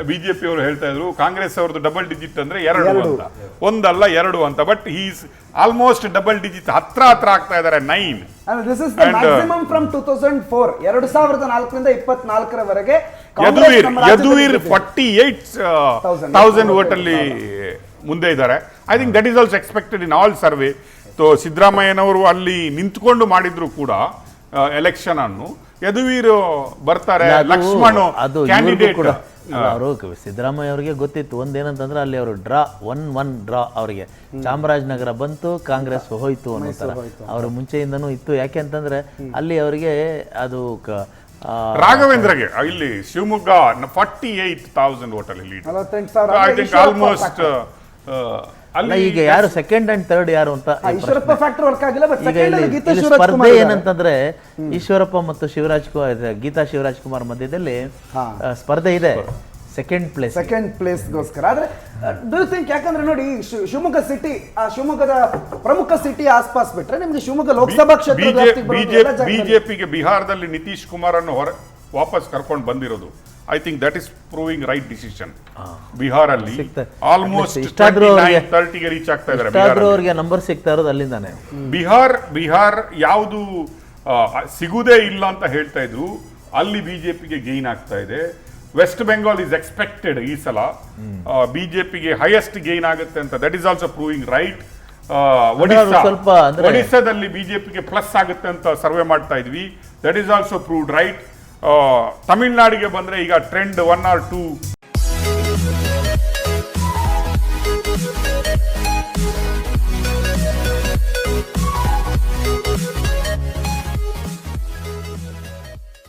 BJP ಅವರು ಹೇಳ್ತಾ ಇದ್ರು ಕಾಂಗ್ರೆಸ್ ಅವ್ರದ್ದು ಡಬಲ್ ಡಿಜಿಟ್ ಅಂದ್ರೆ 2 ಅಂತ, ಒಂದಲ್ಲ 2 ಅಂತ. But is almost double digit ಹತ್ರ ಆಗ್ತಾ ಇದಾರೆ 9. This is the maximum from 2004 2004ರಿಂದ 24ರವರೆಗೆ Yaduveer 48,000 ವೋಟಲ್ಲಿ ಮುಂದೆ ಇದ್ದಾರೆ. I think that is also expected in all survey. ಸಿದ್ದರಾಮಯ್ಯನವರು ಅಲ್ಲಿ ನಿಂತ್ಕೊಂಡು ಮಾಡಿದ್ರು ಕೂಡ ಎಲೆಕ್ಷನ್ ಅನ್ನು, ಯದುವೀರ್ ಬರ್ತಾರೆ, ಲಕ್ಷ್ಮಣ್ ಕ್ಯಾಂಡಿಡೇಟ್. ಅವರು ಸಿದ್ದರಾಮಯ್ಯ ಅವರಿಗೆ ಗೊತ್ತಿತ್ತು ಒಂದೇನಂತಂದ್ರೆ ಅಲ್ಲಿ ಅವರು ಡ್ರಾ 1-1 ಡ್ರಾ ಅವರಿಗೆ ಚಾಮರಾಜನಗರ ಬಂತು, ಕಾಂಗ್ರೆಸ್ ಹೋಯ್ತು ಅನ್ನೋ ತರ ಅವ್ರ ಮುಂಚೆಯಿಂದನೂ ಇತ್ತು. ಯಾಕೆ ಅಂತಂದ್ರೆ ಅಲ್ಲಿ ಅವರಿಗೆ ಅದು ರಾಘವೇಂದ್ರಗೆ ಇಲ್ಲಿ ಶಿವಮೊಗ್ಗ 48,000 ವೋಟಲ್ಲಿ ಲೀಡ್. ಐ ಥಿಂಕ್ ಆಲ್ಮೋಸ್ಟ್ ಅಲ್ಲ ಈಗ ಯಾರು ಸೆಕೆಂಡ್ ಅಂಡ್ ಥರ್ಡ್ ಯಾರು ಅಂತ ಈಶ್ವರಪ್ಪ ಫ್ಯಾಕ್ಟರ್ ವರ್ಕ್ ಆಗಿಲ್ಲ. ಬಟ್ ಸ್ಪರ್ಧೆ ಏನಂತಂದ್ರೆ ಈಶ್ವರಪ್ಪ ಮತ್ತು ಗೀತಾ ಶಿವರಾಜ್ ಕುಮಾರ್ ಮಧ್ಯದಲ್ಲಿ ಸ್ಪರ್ಧೆ ಇದೆ ಸೆಕೆಂಡ್ ಪ್ಲೇಸ್ಗೋಸ್ಕರ. ಆದ್ರೆ ಡೂ ಯು ಥಿಂಕ್, ಯಾಕಂದ್ರೆ ನೋಡಿ ಶಿವಮೊಗ್ಗ ಸಿಟಿ, ಶಿವಮೊಗ್ಗದ ಪ್ರಮುಖ ಸಿಟಿ ಆಸ್ಪಾಸ್ ಬಿಟ್ರೆ ನಿಮ್ಗೆ ಶಿವಮೊಗ್ಗ ಲೋಕಸಭಾ ಕ್ಷೇತ್ರ ಬಿಜೆಪಿಗೆ ಬಿಹಾರದಲ್ಲಿ ನಿತೀಶ್ ಕುಮಾರ್ ಅನ್ನು ವಾಪಸ್ ಕರ್ಕೊಂಡು ಬಂದಿರೋದು, I think that is proving right decision. ಬಿಹಾರಲ್ಲಿ ಆಲ್ಮೋಸ್ಟ್ 30ಗೆ ರೀಚ್ ಆಗ್ತಾ ಇದ್ದಾರೆ. ನಂಬರ್ ಸಿಗ್ತಾ ಇರೋದು ಅಲ್ಲಿಂದಾನೆ. ಬಿಹಾರ್ ಯಾವುದು ಸಿಗುದೇ ಇಲ್ಲ ಅಂತ ಹೇಳ್ತಾ ಇದ್ರು, ಅಲ್ಲಿ ಬಿಜೆಪಿಗೆ ಗೈನ್ ಆಗ್ತಾ ಇದೆ. ವೆಸ್ಟ್ ಬೆಂಗಾಲ್ ಇಸ್ ಎಕ್ಸ್ಪೆಕ್ಟೆಡ್ ಈ ಸಲ ಬಿಜೆಪಿಗೆ ಹೈಯೆಸ್ಟ್ ಗೈನ್ ಆಗುತ್ತೆ ಅಂತ, that is also proving right. ಒಡಿಸ್ಸಾದಲ್ಲಿ ಬಿಜೆಪಿಗೆ ಪ್ಲಸ್ ಆಗುತ್ತೆ ಅಂತ ಸರ್ವೆ ಮಾಡ್ತಾ ಇದ್ವಿ, that is also proved right. ತಮಿಳ್ನಾಡಿಗೆ ಬಂದ್ರೆ ಈಗ ಟ್ರೆಂಡ್ 1 or 2